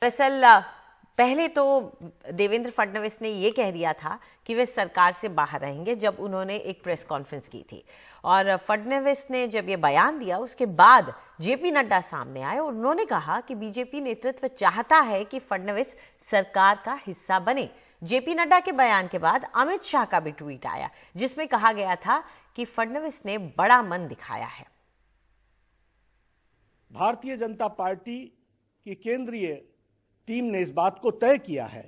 दरअसल पहले तो देवेंद्र फडणवीस ने ये कह दिया था कि वे सरकार से बाहर रहेंगे जब उन्होंने एक प्रेस कॉन्फ्रेंस की थी। और फडणवीस ने जब ये बयान दिया उसके बाद जेपी नड्डा सामने आए और उन्होंने कहा कि बीजेपी नेतृत्व चाहता है कि फडणवीस सरकार का हिस्सा बने। जेपी नड्डा के बयान के बाद अमित शाह का भी ट्वीट आया जिसमें कहा गया था कि फडणवीस ने बड़ा मन दिखाया है। भारतीय जनता पार्टी की केंद्रीय टीम ने इस बात को तय किया है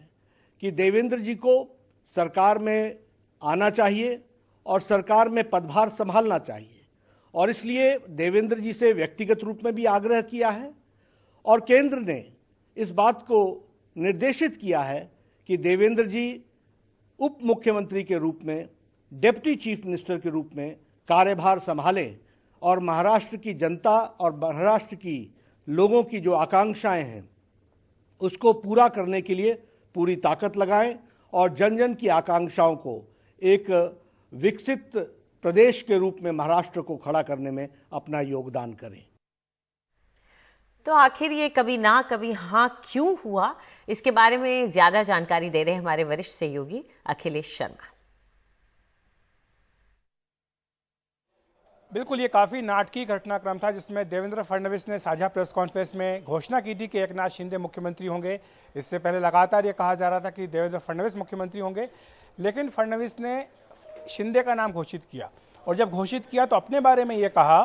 कि देवेंद्र जी को सरकार में आना चाहिए और सरकार में पदभार संभालना चाहिए, और इसलिए देवेंद्र जी से व्यक्तिगत रूप में भी आग्रह किया है और केंद्र ने इस बात को निर्देशित किया है कि देवेंद्र जी उप मुख्यमंत्री के रूप में, डिप्टी चीफ मिनिस्टर के रूप में कार्यभार संभालें और महाराष्ट्र की जनता और महाराष्ट्र की लोगों की जो आकांक्षाएं हैं उसको पूरा करने के लिए पूरी ताकत लगाएं और जन जन की आकांक्षाओं को एक विकसित प्रदेश के रूप में महाराष्ट्र को खड़ा करने में अपना योगदान करें। तो आखिर ये कभी ना कभी हाँ क्यों हुआ, इसके बारे में ज्यादा जानकारी दे रहे हैं हमारे वरिष्ठ सहयोगी अखिलेश शर्मा। बिल्कुल, ये काफ़ी नाटकीय घटनाक्रम था जिसमें देवेंद्र फडणवीस ने साझा प्रेस कॉन्फ्रेंस में घोषणा की थी कि एकनाथ शिंदे मुख्यमंत्री होंगे। इससे पहले लगातार ये कहा जा रहा था कि देवेंद्र फडणवीस मुख्यमंत्री होंगे, लेकिन फडणवीस ने शिंदे का नाम घोषित किया और जब घोषित किया तो अपने बारे में ये कहा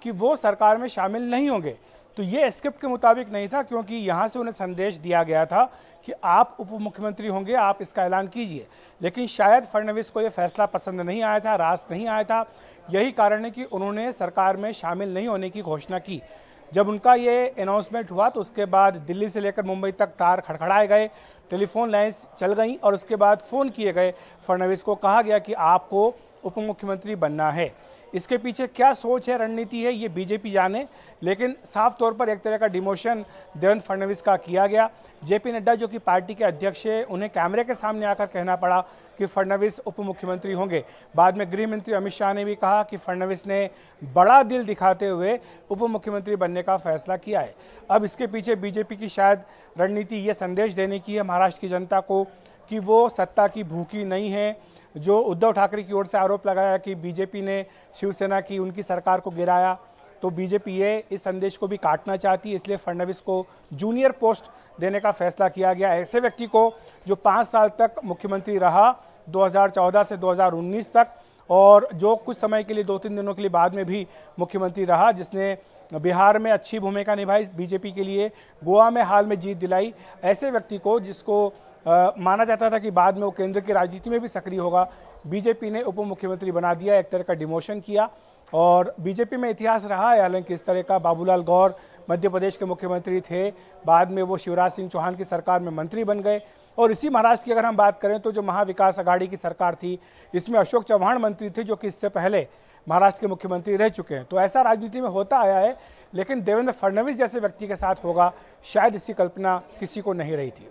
कि वो सरकार में शामिल नहीं होंगे। तो ये स्क्रिप्ट के मुताबिक नहीं था, क्योंकि यहाँ से उन्हें संदेश दिया गया था कि आप उप मुख्यमंत्री होंगे, आप इसका ऐलान कीजिए। लेकिन शायद फडणवीस को ये फैसला पसंद नहीं आया था, रास नहीं आया था। यही कारण है कि उन्होंने सरकार में शामिल नहीं होने की घोषणा की। जब उनका ये अनाउंसमेंट हुआ तो उसके बाद दिल्ली से लेकर मुंबई तक तार खड़खड़ाए गए, टेलीफोन लाइन्स चल गई और उसके बाद फ़ोन किए गए। फडणवीस को कहा गया कि आपको उप मुख्यमंत्री बनना है। इसके पीछे क्या सोच है, रणनीति है, ये बीजेपी जाने, लेकिन साफ तौर पर एक तरह का डिमोशन देवेंद्र फडणवीस का किया गया। जेपी नड्डा जो कि पार्टी के अध्यक्ष है, उन्हें कैमरे के सामने आकर कहना पड़ा कि फडणवीस उप मुख्यमंत्री होंगे। बाद में गृह मंत्री अमित शाह ने भी कहा कि फडणवीस ने बड़ा दिल दिखाते हुए उप मुख्यमंत्री बनने का फैसला किया है। अब इसके पीछे बीजेपी की शायद रणनीति ये संदेश देने की है महाराष्ट्र की जनता को कि वो सत्ता की भूखी नहीं है। जो उद्धव ठाकरे की ओर से आरोप लगाया कि बीजेपी ने शिवसेना की उनकी सरकार को गिराया, तो बीजेपी ये इस संदेश को भी काटना चाहती है, इसलिए फडणवीस को जूनियर पोस्ट देने का फैसला किया गया। ऐसे व्यक्ति को जो 5 साल तक मुख्यमंत्री रहा, 2014 से 2019 तक, और जो कुछ समय के लिए 2-3 दिनों के लिए बाद में भी मुख्यमंत्री रहा, जिसने बिहार में अच्छी भूमिका निभाई बीजेपी के लिए, गोवा में हाल में जीत दिलाई। ऐसे व्यक्ति को, जिसको माना जाता था कि बाद में वो केंद्र की राजनीति में भी सक्रिय होगा, बीजेपी ने उप मुख्यमंत्री बना दिया, एक तरह का डिमोशन किया। और बीजेपी में इतिहास रहा है हालांकि इस तरह का। बाबूलाल गौर मध्य प्रदेश के मुख्यमंत्री थे, बाद में वो शिवराज सिंह चौहान की सरकार में मंत्री बन गए। और इसी महाराष्ट्र की अगर हम बात करें तो जो महाविकास आघाड़ी की सरकार थी, इसमें अशोक चव्हाण मंत्री थे जो कि इससे पहले महाराष्ट्र के मुख्यमंत्री रह चुके हैं। तो ऐसा राजनीति में होता आया है, लेकिन देवेंद्र फडणवीस जैसे व्यक्ति के साथ होगा, शायद इसकी कल्पना किसी को नहीं रही थी।